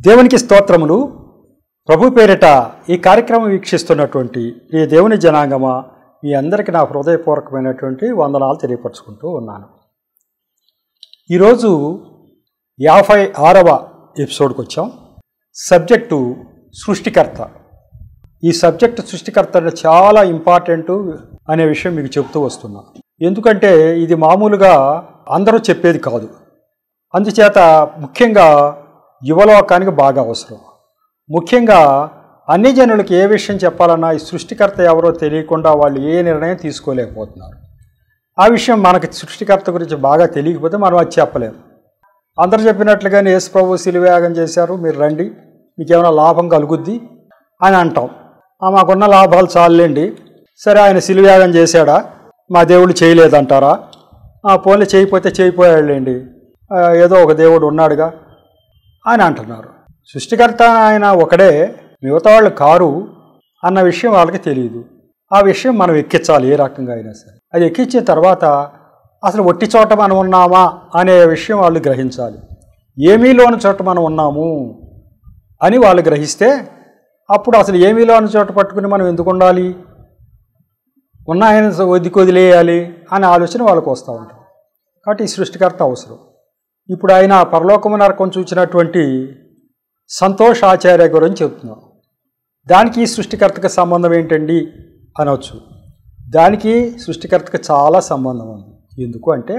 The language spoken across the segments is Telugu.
దేవునికి స్తోత్రములు. ప్రభు పేరిట ఈ కార్యక్రమం వీక్షిస్తున్నటువంటి ఈ దేవుని జనాంగమా, మీ అందరికీ నా హృదయపూర్వకమైనటువంటి వందనాలు తెలియపరచుకుంటూ ఉన్నాను. ఈరోజు 56వ ఎపిసోడ్కి వచ్చాం. సబ్జెక్టు సృష్టికర్త. ఈ సబ్జెక్టు సృష్టికర్త అంటే చాలా ఇంపార్టెంట్ అనే విషయం మీకు చెబుతూ వస్తున్నా. ఎందుకంటే ఇది మామూలుగా అందరూ చెప్పేది కాదు. అందుచేత ముఖ్యంగా యువలోకానికి బాగా అవసరం. ముఖ్యంగా అన్ని జనులకు ఏ విషయం చెప్పాలన్నా ఈ సృష్టికర్త ఎవరో తెలియకుండా వాళ్ళు ఏ నిర్ణయం తీసుకోలేకపోతున్నారు. ఆ విషయం మనకి సృష్టికర్త గురించి బాగా తెలియకపోతే మనం అది చెప్పలేము. అందరూ చెప్పినట్లుగానే యేసు ప్రభు శిలువయాగం చేశారు, మీరు రండి, మీకేమైనా లాభం కలుగుద్ది అని అంటాం. మాకున్న లాభాలు చాలండి. సరే, ఆయన శిలువయాగం చేశాడా, మా దేవుడు చేయలేదంటారా? పోలే చేయకపోతే చేయిపోయాళ్ళండి, ఏదో ఒక దేవుడు ఉన్నాడుగా అని అంటున్నారు. సృష్టికర్త ఆయన ఒకడే, మిగతా వాళ్ళు కారు అన్న విషయం వాళ్ళకి తెలియదు. ఆ విషయం మనం ఎక్కించాలి ఏ రకంగా అయినా సరే. అది ఎక్కించిన తర్వాత అసలు ఒట్టి చోట మనం ఉన్నామా అనే విషయం వాళ్ళు గ్రహించాలి. ఏమీ లోని చోట మనం ఉన్నాము అని వాళ్ళు గ్రహిస్తే అప్పుడు అసలు ఏమీ లోని చోట పట్టుకుని మనం ఎందుకు ఉండాలి, ఉన్నాయని వదిలేయాలి అనే ఆలోచన వాళ్ళకు వస్తూ ఉంటుంది. కాబట్టి ఈ సృష్టికర్త అవసరం. ఇప్పుడు ఆయన పరలోకము నరకం చూచినటువంటి సంతోష్ ఆచార్య గురించి చెప్తున్నాం. దానికి ఈ సృష్టికర్తకి సంబంధం ఏంటండి అనవచ్చు. దానికి సృష్టికర్తకి చాలా సంబంధం ఉంది. ఎందుకు అంటే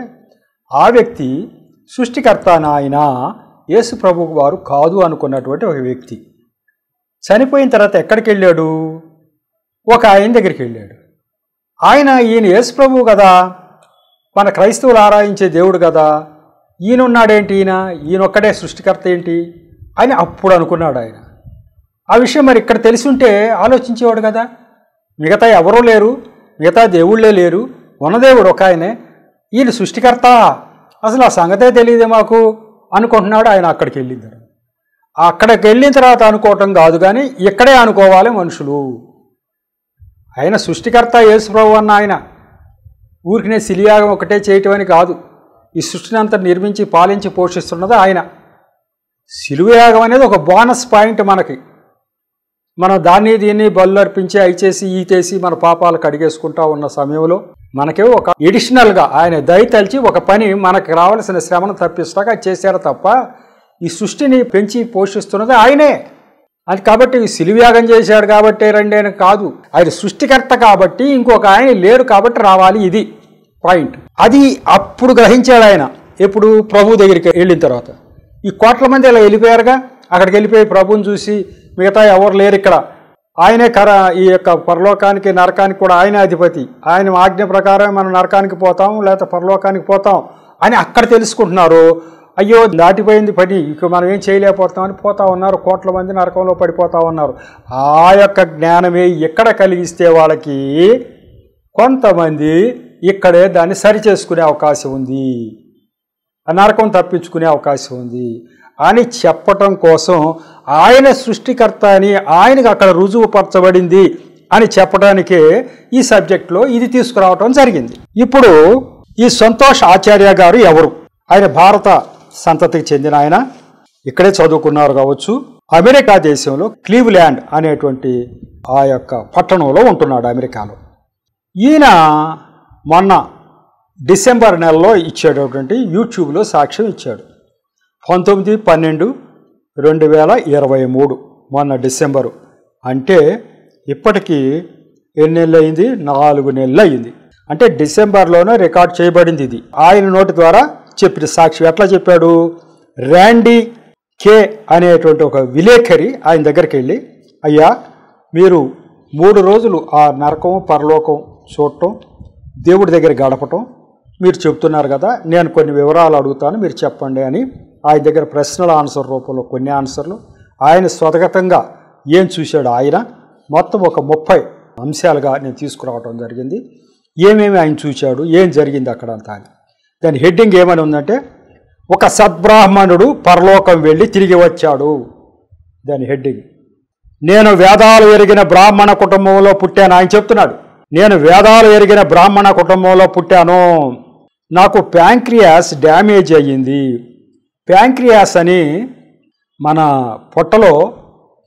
ఆ వ్యక్తి సృష్టికర్త ఆయన యేసు ప్రభు వారు కాదు అనుకున్నటువంటి ఒక వ్యక్తి చనిపోయిన తర్వాత ఎక్కడికి వెళ్ళాడు? ఒక ఆయన దగ్గరికి వెళ్ళాడు. ఈయన యేసు ప్రభు కదా, మన క్రైస్తవులు ఆరాధించే దేవుడు కదా, ఈయనున్నాడేంటి, ఈయనొక్కడే సృష్టికర్త ఏంటి అని అప్పుడు అనుకున్నాడు ఆయన. ఆ విషయం మరి ఇక్కడ తెలిసి ఉంటే ఆలోచించేవాడు కదా. మిగతా ఎవరూ లేరు, మిగతా దేవుళ్ళే లేరు, ఉన్న దేవుడు ఒక ఆయనే, ఈయన సృష్టికర్త, అసలు ఆ సంగతే తెలియదే మాకు అనుకుంటున్నాడు ఆయన. అక్కడికి వెళ్ళిన తర్వాత అనుకోవటం కాదు, కానీ ఇక్కడే అనుకోవాలి మనుషులు. ఆయన సృష్టికర్త యేసు ప్రభు అన్న ఆయన ఊరికినే శిలువయాగం ఒకటే చేయటం అని కాదు. ఈ సృష్టిని అంతా నిర్మించి పాలించి పోషిస్తున్నది ఆయన. శిలువయాగం అనేది ఒక బోనస్ పాయింట్ మనకి. మనం దీన్ని బలు అర్పించి అయి చేసి ఈ చేసి మన పాపాలు కడిగేసుకుంటా ఉన్న సమయంలో మనకే ఒక ఎడిషనల్గా ఆయన దయతలిచి ఒక పని మనకు రావాల్సిన శ్రమను తప్పిస్తాక చేశారు తప్ప ఈ సృష్టిని పెంచి పోషిస్తున్నది ఆయనే. అది కాబట్టి శిలువయాగం చేశాడు కాబట్టి రండి అని కాదు, ఆయన సృష్టికర్త కాబట్టి ఇంకొక ఆయన లేరు కాబట్టి రావాలి, ఇది పాయింట్. అది అప్పుడు గ్రహించాడు ఆయన. ఎప్పుడు ప్రభు దగ్గరికి వెళ్ళిన తర్వాత. ఈ కోట్ల మంది ఇలా వెళ్ళిపోయారుగా, అక్కడికి వెళ్ళిపోయి ప్రభువుని చూసి మిగతా ఎవరు లేరు ఇక్కడ, ఆయనే ఈ యొక్క పరలోకానికి నరకానికి కూడా ఆయనే అధిపతి, ఆయన ఆజ్ఞ ప్రకారం మనం నరకానికి పోతాం లేకపోతే పరలోకానికి పోతాం అని అక్కడ తెలుసుకుంటున్నారు. అయ్యో దాటిపోయింది పని, ఇక మనం ఏం చేయలేకపోతామని పోతా ఉన్నారు. కోట్ల మంది నరకంలో పడిపోతా ఉన్నారు. ఆ యొక్క జ్ఞానమే ఎక్కడ కలిగిస్తే వాళ్ళకి కొంతమంది ఇక్కడే దాన్ని సరిచేసుకునే అవకాశం ఉంది, నరకం తప్పించుకునే అవకాశం ఉంది అని చెప్పటం కోసం ఆయన సృష్టికర్త అని ఆయనకు అక్కడ రుజువుపరచబడింది అని చెప్పడానికే ఈ సబ్జెక్టులో ఇది తీసుకురావటం జరిగింది. ఇప్పుడు ఈ సంతోష్ ఆచార్య గారు ఎవరు? ఆయన భారత సంతతికి చెందిన ఆయన, ఇక్కడే చదువుకున్నారు కావచ్చు. అమెరికా దేశంలో క్లీవ్ల్యాండ్ అనేటువంటి ఆ యొక్క పట్టణంలో ఉంటున్నాడు, అమెరికాలో. ఈయన మొన్న డిసెంబర్ నెలలో ఇచ్చేటటువంటి యూట్యూబ్లో సాక్ష్యం ఇచ్చాడు. 19/12/2023 మొన్న డిసెంబరు. అంటే ఇప్పటికీ ఎన్ని నెలలు అయింది? 4 నెలలు అయింది. అంటే డిసెంబర్లోనే రికార్డ్ చేయబడింది ఇది. ఆయన నోటి ద్వారా చెప్పిన సాక్ష్యం. ఎట్లా చెప్పాడు? ర్యాండీ కే అనేటువంటి ఒక విలేకరి ఆయన దగ్గరికి వెళ్ళి, అయ్యా మీరు 3 రోజులు ఆ నరకం పరలోకం చూడటం, దేవుడి దగ్గర గడపటం మీరు చెప్తున్నారు కదా, నేను కొన్ని వివరాలు అడుగుతాను, మీరు చెప్పండి అని ఆయన దగ్గర ప్రశ్నల ఆన్సర్ రూపంలో కొన్ని ఆన్సర్లు, ఆయన స్వతగతంగా ఏం చూశాడు ఆయన మొత్తం ఒక 30 అంశాలుగా నేను తీసుకురావటం జరిగింది. ఏమేమి ఆయన చూశాడు, ఏం జరిగింది అక్కడంతా అని. దాని హెడ్డింగ్ ఏమని ఉందంటే, ఒక సద్బ్రాహ్మణుడు పరలోకం వెళ్ళి తిరిగి వచ్చాడు. దాని హెడ్డింగ్. నేను వేదాలు ఎరిగిన బ్రాహ్మణ కుటుంబంలో పుట్టాను ఆయన చెప్తున్నాడు. నేను వేదాలు ఎరిగిన బ్రాహ్మణ కుటుంబంలో పుట్టాను, నాకు ప్యాంక్రియాస్ డ్యామేజ్ అయ్యింది. ప్యాంక్రియాస్ అని మన పొట్టలో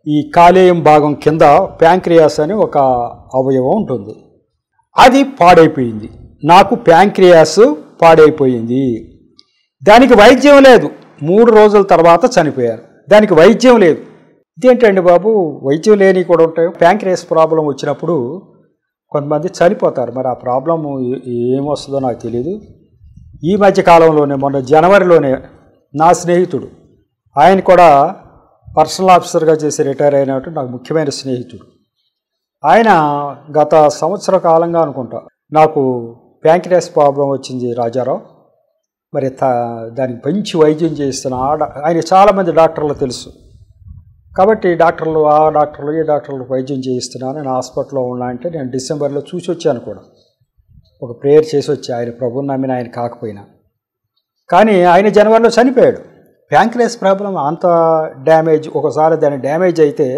ఈ కాలేయం భాగం కింద ప్యాంక్రియాస్ అని ఒక అవయవం ఉంటుంది. అది పాడైపోయింది. నాకు ప్యాంక్రియాస్ పాడైపోయింది. దానికి వైద్యం లేదు. 3 రోజుల తర్వాత చనిపోయారు. దానికి వైద్యం లేదు. ఇదేంటండి బాబు, వైద్యం లేని కూడా ఉంటాయి. ప్యాంక్రియాస్ ప్రాబ్లం వచ్చినప్పుడు కొంతమంది చనిపోతారు. మరి ఆ ప్రాబ్లం ఏమొస్తుందో నాకు తెలియదు. ఈ మధ్య కాలంలోనే మొన్న జనవరిలోనే నా స్నేహితుడు, ఆయన కూడా పర్సనల్ ఆఫీసర్గా చేసి రిటైర్ అయినట్టు నాకు ముఖ్యమైన స్నేహితుడు, ఆయన గత సంవత్సర కాలంగా అనుకుంటా నాకు ప్యాంక్రియాస్ ప్రాబ్లం వచ్చింది రాజారావు, మరి దానికి మంచి వైద్యం చేస్తున్నా. ఆయన చాలామంది డాక్టర్లు తెలుసు కాబట్టి డాక్టర్లు ఆ డాక్టర్లు ఈ డాక్టర్లు వైద్యం చేయిస్తున్నాను. నేను హాస్పిటల్లో ఉన్నా అంటే నేను డిసెంబర్లో చూసి వచ్చాను కూడా, ఒక ప్రేయర్ చేసి వచ్చి ఆయన ప్రభువుని నమ్మిన ఆయన కాకపోయినా. కానీ ఆయన జనవరిలో చనిపోయాడు. ప్యాంక్రియాస్ ప్రాబ్లం అంత డ్యామేజ్, ఒకసారి దాని డ్యామేజ్ అయితే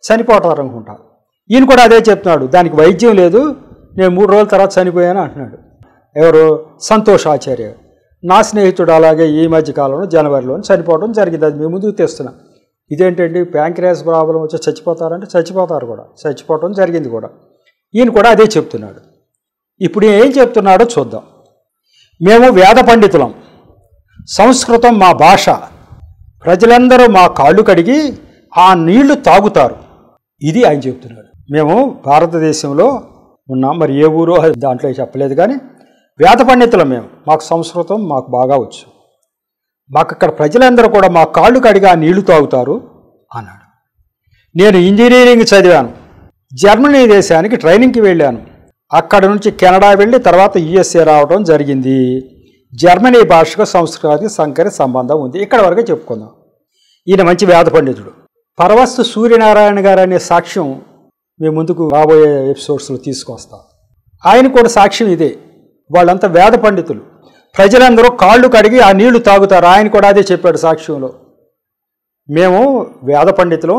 చనిపోతారు అనుకుంటా. ఈయన కూడా అదే చెప్తున్నాడు, దానికి వైద్యం లేదు, నేను 3 రోజుల తర్వాత చనిపోయాను అంటున్నాడు. ఎవరు? సంతోష్ ఆచార్య, నా స్నేహితుడు. అలాగే ఈ మధ్య కాలంలో జనవరిలో చనిపోవడం జరిగింది. అది మేము ముందుకు తెస్తున్నాం. ఇదేంటండి ప్యాంక్రియాస్ ప్రాబ్లం వచ్చి చచ్చిపోతారంటే చచ్చిపోతారు కూడా, చచ్చిపోవడం జరిగింది కూడా. ఈయన కూడా అదే చెప్తున్నాడు. ఇప్పుడు ఏం చెప్తున్నాడో చూద్దాం. మేము వేద పండితులం, సంస్కృతం మా భాష, ప్రజలందరూ మా కాళ్ళు కడిగి ఆ నీళ్లు తాగుతారు. ఇది ఆయన చెప్తున్నాడు. మేము భారతదేశంలో ఉన్నాం, మరి ఏ ఊరో దాంట్లో చెప్పలేదు, కానీ వేద పండితులం మేము, మాకు సంస్కృతం మాకు బాగా వచ్చు, మాకు ఇక్కడ ప్రజలందరూ కూడా మా కాళ్ళు కడిగి ఆ నీళ్లు తాగుతారు అన్నాడు. నేను ఇంజనీరింగ్ చదివాను, జర్మనీ దేశానికి ట్రైనింగ్కి వెళ్ళాను, అక్కడ నుంచి కెనడా వెళ్ళి తర్వాత యుఎస్ఏ రావడం జరిగింది. జర్మనీ భాషకు సంస్కృతికి సంకర సంబంధం ఉంది. ఇక్కడ వరకే చెప్పుకుందాం. ఈయన మంచి వేద పండితుడు. పరవస్తు సూర్యనారాయణ గారు అనే సాక్ష్యం మేము ముందుకు రాబోయే ఎపిసోడ్స్లో తీసుకొస్తాం. ఆయన కూడా సాక్ష్యం ఇదే. వాళ్ళంతా వేద పండితులు, ప్రజలందరూ కాళ్ళు కడిగి ఆ నీళ్లు తాగుతారు. ఆయన కూడా అదే చెప్పాడు సాక్ష్యంలో. మేము వేద పండితులు,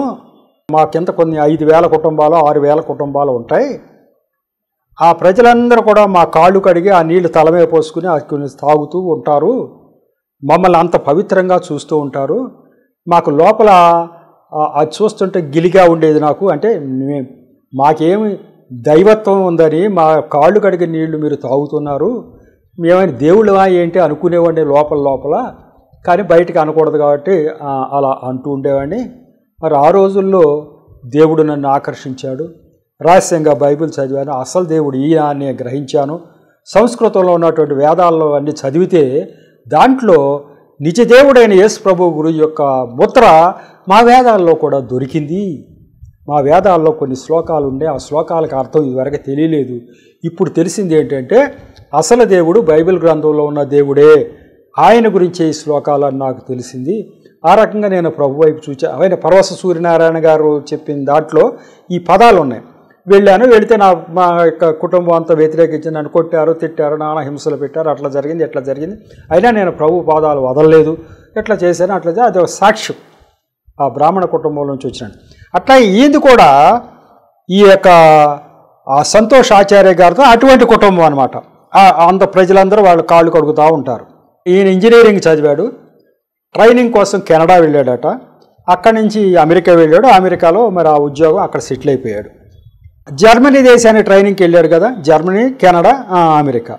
మాకింత కొన్ని 5,000 కుటుంబాలు 6,000 కుటుంబాలు ఉంటాయి. ఆ ప్రజలందరూ కూడా మా కాళ్ళు కడిగి ఆ నీళ్లు తలమే పోసుకుని అది తాగుతూ ఉంటారు, మమ్మల్ని అంత పవిత్రంగా చూస్తూ ఉంటారు. మాకు లోపల అది చూస్తుంటే గిలిగా ఉండేది నాకు. అంటే మాకేమి దైవత్వం ఉందని మా కాళ్ళు కడిగి నీళ్లు మీరు తాగుతున్నారు, మేమైనా దేవుళ్ళమా ఏంటి అనుకునేవాడిని లోపల. కానీ బయటకు అనకూడదు కాబట్టి అలా అంటూ ఉండేవాడిని. మరి ఆ రోజుల్లో దేవుడు నన్ను ఆకర్షించాడు, రహస్యంగా బైబిల్ చదివాను, అసలు దేవుడు ఈయన అని గ్రహించాను. సంస్కృతంలో ఉన్నటువంటి వేదాల్లో అన్ని చదివితే దాంట్లో నిజదేవుడైన యేసు ప్రభు గురు యొక్క ముద్ర మా వేదాల్లో కూడా దొరికింది. మా వేదాల్లో కొన్ని శ్లోకాలు ఉండే, ఆ శ్లోకాలకు అర్థం ఇదివరకు తెలియలేదు. ఇప్పుడు తెలిసింది ఏంటంటే అసలు దేవుడు బైబిల్ గ్రంథంలో ఉన్న దేవుడే, ఆయన గురించే ఈ శ్లోకాలని నాకు తెలిసింది. ఆ రకంగా నేను ప్రభు వైపు చూచా. ఆయన పరవశ సూర్యనారాయణ గారు చెప్పిన దాంట్లో ఈ పదాలు ఉన్నాయి. వెళ్తే మా యొక్క కుటుంబం అంతా వ్యతిరేకించి నన్ను కొట్టారు, తిట్టారు, నానా హింసలు పెట్టారు, అట్లా జరిగింది ఎట్లా జరిగింది. అయినా నేను ప్రభు పాదాలు వదలలేదు, ఎట్లా చేశాను అట్లా అది ఒక సాక్ష్యం. ఆ బ్రాహ్మణ కుటుంబం నుంచి వచ్చినాడు. అట్లా ఈయనది కూడా ఈ యొక్క సంతోష్ ఆచార్య గారితో అటువంటి కుటుంబం అనమాట. అంత ప్రజలందరూ వాళ్ళు కాళ్ళు కడుగుతూ ఉంటారు. ఈయన ఇంజనీరింగ్ చదివాడు, ట్రైనింగ్ కోసం కెనడా వెళ్ళాడట. అక్కడి నుంచి అమెరికా వెళ్ళాడు. అమెరికాలో మరి ఆ ఉద్యోగం అక్కడ సెటిల్ అయిపోయాడు. జర్మనీ దేశానికి ట్రైనింగ్కి వెళ్ళాడు కదా, జర్మనీ, కెనడా, అమెరికా.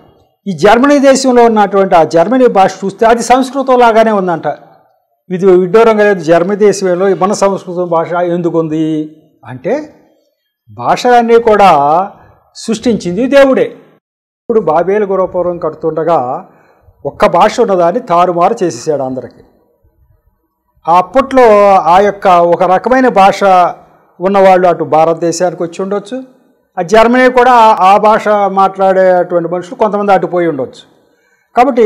ఈ జర్మనీ దేశంలో ఉన్నటువంటి ఆ జర్మనీ భాష చూస్తే అది సంస్కృతం లాగానే ఉందంట. ఇది విడ్డూరంగా లేదు. జర్మనీ దేశంలో మన సంస్కృతం భాష ఎందుకు ఉంది అంటే భాషలన్నీ కూడా సృష్టించింది దేవుడే. ఇప్పుడు బాబేలు గురపురం కడుతుండగా ఒక్క భాష ఉన్నదాన్ని తారుమారు చేసేసాడు అందరికీ. అప్పట్లో ఆ యొక్క ఒక రకమైన భాష ఉన్నవాళ్ళు అటు భారతదేశానికి వచ్చి ఉండొచ్చు, ఆ జర్మనీ కూడా ఆ భాష మాట్లాడేటువంటి మనుషులు కొంతమంది అటుపోయి ఉండొచ్చు. కాబట్టి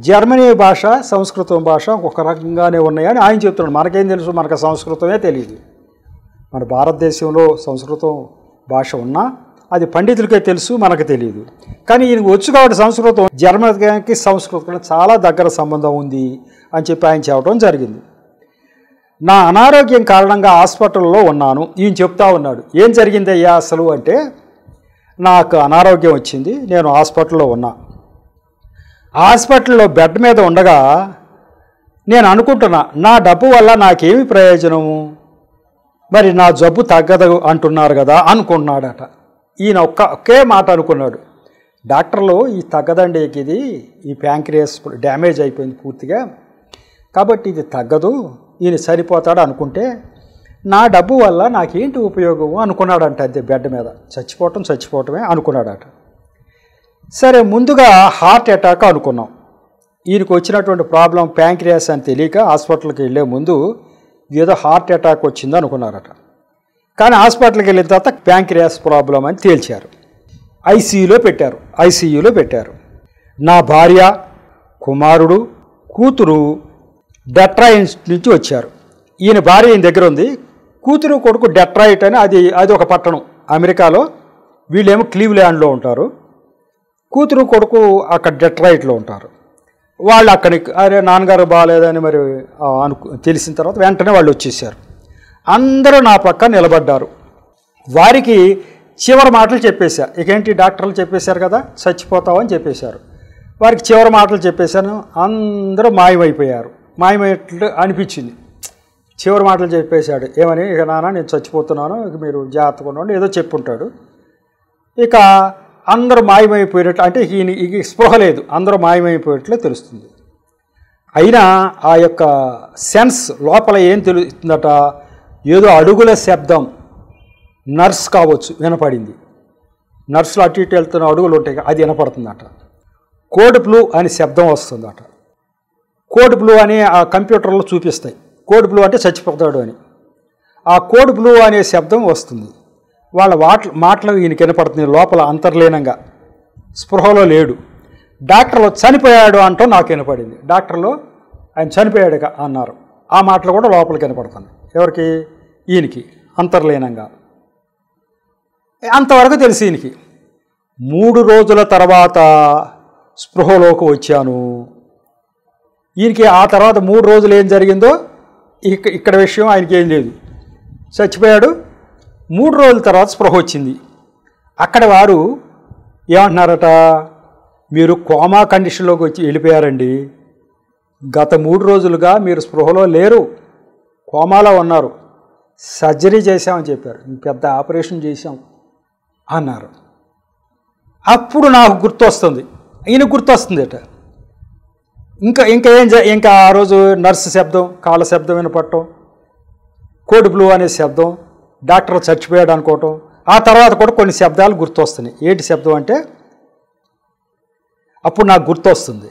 జర్మనీ భాష సంస్కృతం భాష ఒక రకంగానే ఉన్నాయని ఆయన చెప్తున్నాడు. మనకేం తెలుసు, మనకు సంస్కృతమే తెలియదు. మన భారతదేశంలో సంస్కృతం భాష ఉన్నా అది పండితులకే తెలుసు, మనకు తెలియదు. కానీ ఈయనకు వచ్చు కాబట్టి సంస్కృతం, జర్మనీకి సంస్కృతం చాలా దగ్గర సంబంధం ఉంది అని చెప్పి ఆయన చెప్పడం జరిగింది. నా అనారోగ్యం కారణంగా హాస్పిటల్లో ఉన్నాను. ఈయన చెప్తా ఉన్నాడు ఏం జరిగిందయ్యా అసలు అంటే, నాకు అనారోగ్యం వచ్చింది, నేను హాస్పిటల్లో ఉన్నా. హాస్పిటల్లో బెడ్ మీద ఉండగా నేను అనుకుంటున్నా నా డబ్బు వల్ల నాకేమి ప్రయోజనము, మరి నా జబ్బు తగ్గదు అంటున్నారు కదా అనుకుంటున్నాడట. ఈయన ఒకే మాట అనుకున్నాడు, డాక్టర్లు ఈ తగ్గదండి, ఇది ఈ ప్యాంక్రియాస్ డ్యామేజ్ అయిపోయింది పూర్తిగా, కాబట్టి ఇది తగ్గదు, ఈయన సరిపోతాడు అనుకుంటే నా డబ్బు వల్ల నాకేంటి ఉపయోగము అనుకున్నాడంట. అంతే, బెడ్ మీద చచ్చిపోవటమే అనుకున్నాడట. సరే, ముందుగా హార్ట్ అటాక్ అనుకున్నాం. ఈయనకు వచ్చినటువంటి ప్రాబ్లం ప్యాంక్రియాస్ అని తెలియక హాస్పిటల్కి వెళ్ళే ముందు ఏదో హార్ట్ అటాక్ వచ్చింది అనుకున్నారట. కానీ హాస్పిటల్కి వెళ్ళిన తర్వాత ప్యాంక్రియాస్ ప్రాబ్లం అని తేల్చారు. ఐసీయూలో పెట్టారు. నా భార్య, కుమారుడు, కూతురు డెట్రాయిట్ నుంచి వచ్చారు. ఈయన భార్య ఈయన దగ్గర ఉంది, కూతురు కొడుకు డెట్రాయిట్ అని అది ఒక పట్టణం అమెరికాలో. వీళ్ళేమో క్లీవ్ల్యాండ్లో ఉంటారు, కూతురు కొడుకు అక్కడ డెట్రాయిట్లో ఉంటారు. వాళ్ళు అక్కడికి అరే నాన్నగారు బాగాలేదని మరి తెలిసిన తర్వాత వెంటనే వాళ్ళు వచ్చేసారు. అందరూ నా పక్క నిలబడ్డారు. వారికి చివరి మాటలు చెప్పేశా. ఇకేంటి డాక్టర్లు చెప్పేశారు కదా చచ్చిపోతావని చెప్పేశారు. వారికి చివరి మాటలు చెప్పేశాను. అందరూ మాయమైనట్లు అనిపించింది. చివరి మాటలు చెప్పేశాడు. ఏమని, ఇక నాన్న నేను చచ్చిపోతున్నాను, ఇక మీరు జాగ్రత్తగా ఉండండి ఏదో చెప్పుంటాడు. ఇక అందరూ మాయమైపోయినట్లు, అంటే ఈయన స్పృహ లేదు, అందరూ మాయమైపోయినట్లే తెలుస్తుంది. అయినా ఆ యొక్క సెన్స్ లోపల ఏం తెలుస్తుందట, ఏదో అడుగుల శబ్దం, నర్స్ కావచ్చు వినపడింది. నర్సులు అటు ఇటు వెళ్తున్న అడుగులు ఉంటాయి, అది వినపడుతుందట. కోడ్ బ్లూ అని శబ్దం వస్తుందట. కోడ్ బ్లూ అని ఆ కంప్యూటర్లో చూపిస్తాయి, కోడ్ బ్లూ అంటే చచ్చిపోతాడు అని. ఆ కోడ్ బ్లూ అనే శబ్దం వస్తుంది. వాళ్ళ మాటలు ఈయనకి వినపడుతుంది లోపల అంతర్లీనంగా. స్పృహలో లేడు. డాక్టర్లు చనిపోయాడు అంటూ నాకు వినపడింది. డాక్టర్లు ఆయన చనిపోయాడు అన్నారు. ఆ మాటలు కూడా లోపలికి వినపడుతున్నాయి. ఎవరికి? ఈయనకి అంతర్లీనంగా. అంతవరకు తెలిసి ఈయనకి 3 రోజుల తర్వాత స్పృహలోకి వచ్చాను. ఈయనకి ఆ తర్వాత 3 రోజులు ఏం జరిగిందో ఇక్కడ విషయం ఆయనకి ఏం లేదు. చచ్చిపోయాడు. 3 రోజుల తర్వాత స్పృహ వచ్చింది. అక్కడ వారు ఏమంటున్నారట, మీరు కోమా కండిషన్లోకి వచ్చి వెళ్ళిపోయారండి, గత 3 రోజులుగా మీరు స్పృహలో లేరు, కోమాలో ఉన్నారు, సర్జరీ చేశామని చెప్పారు, పెద్ద ఆపరేషన్ చేశాం అన్నారు. అప్పుడు నాకు గుర్తొస్తుంది, ఈయన గుర్తొస్తుంది అట. ఇంకా ఆ రోజు నర్సు శబ్దం, కాళ్ళ శబ్దం వినపడటం, కోడ్ బ్లూ అనే శబ్దం, డాక్టర్ చచ్చిపోయాడు అనుకోవటం. ఆ తర్వాత కూడా కొన్ని శబ్దాలు గుర్తొస్తున్నాయి. ఏంటి శబ్దం అంటే, అప్పుడు నాకు గుర్తొస్తుంది,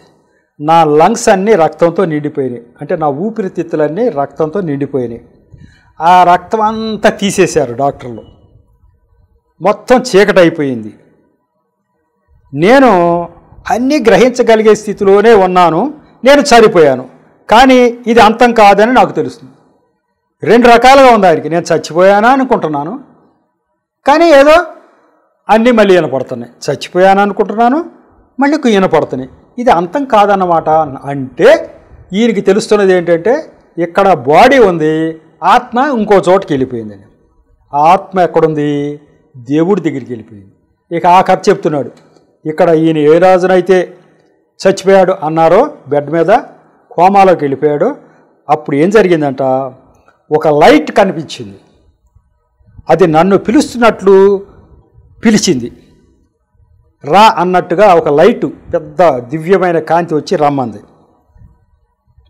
నా లంగ్స్ అన్నీ రక్తంతో నిండిపోయినాయి, అంటే నా ఊపిరితిత్తులన్నీ రక్తంతో నిండిపోయినాయి. ఆ రక్తం అంతా తీసేశారు డాక్టర్లు. మొత్తం చీకటి అయిపోయింది. నేను అన్నీ గ్రహించగలిగే స్థితిలోనే ఉన్నాను. నేను చనిపోయాను, కానీ ఇది అంతం కాదని నాకు తెలుస్తుంది. 2 రకాలుగా ఉంది ఆయనకి. నేను చచ్చిపోయానా అనుకుంటున్నాను, కానీ ఏదో అన్నీ మళ్ళీ వినపడుతున్నాయి. చచ్చిపోయాను అనుకుంటున్నాను, మళ్ళీ వినపడుతున్నాయి. ఇది అంతం కాదన్నమాట. అంటే ఈయనకి తెలుస్తున్నది ఏంటంటే, ఇక్కడ బాడీ ఉంది, ఆత్మ ఇంకో చోటుకి వెళ్ళిపోయిందని. ఆత్మ ఎక్కడుంది? దేవుడి దగ్గరికి వెళ్ళిపోయింది. ఇక ఆ కథ చెప్తున్నాడు. ఇక్కడ ఈయన ఏ రాజునైతే చచ్చిపోయాడు అన్నారో, బెడ్ మీద కోమాలోకి వెళ్ళిపోయాడు. అప్పుడు ఏం జరిగిందంట, ఒక లైట్ కనిపించింది. అది నన్ను పిలుస్తున్నట్లు పిలిచింది. రా అన్నట్టుగా ఒక లైటు, పెద్ద దివ్యమైన కాంతి వచ్చి రమ్మంది.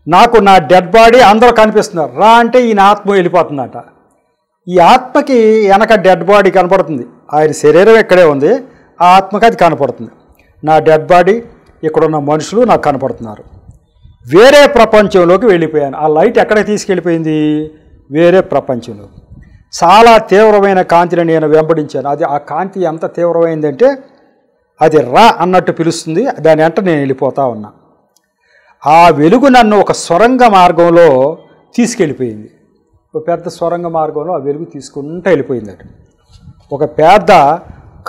నాకు నా డెడ్ బాడీ అందరూ కనిపిస్తున్నారు. రా అంటే ఈయన ఆత్మ వెళ్ళిపోతుందట. ఈ ఆత్మకి వెనక డెడ్ బాడీ కనపడుతుంది. ఆయన శరీరం ఇక్కడే ఉంది, ఆ ఆత్మకి అది కనపడుతుంది. నా డెడ్ బాడీ, ఇక్కడున్న మనుషులు నాకు కనపడుతున్నారు. వేరే ప్రపంచంలోకి వెళ్ళిపోయాను. ఆ లైట్ ఎక్కడికి తీసుకెళ్ళిపోయింది? వేరే ప్రపంచంలో. చాలా తీవ్రమైన కాంతిని నేను వెంబడించాను. ఆ కాంతి ఎంత తీవ్రమైందంటే, అది రా అన్నట్టు పిలుస్తుంది, దాని వెంట నేను వెళ్ళిపోతా ఉన్నా. ఆ వెలుగు నన్ను ఒక సొరంగ మార్గంలో తీసుకెళ్ళిపోయింది. ఒక పెద్ద సొరంగ మార్గంలో ఆ వెలుగు తీసుకుంటూ వెళ్ళిపోయిందట. ఒక పెద్ద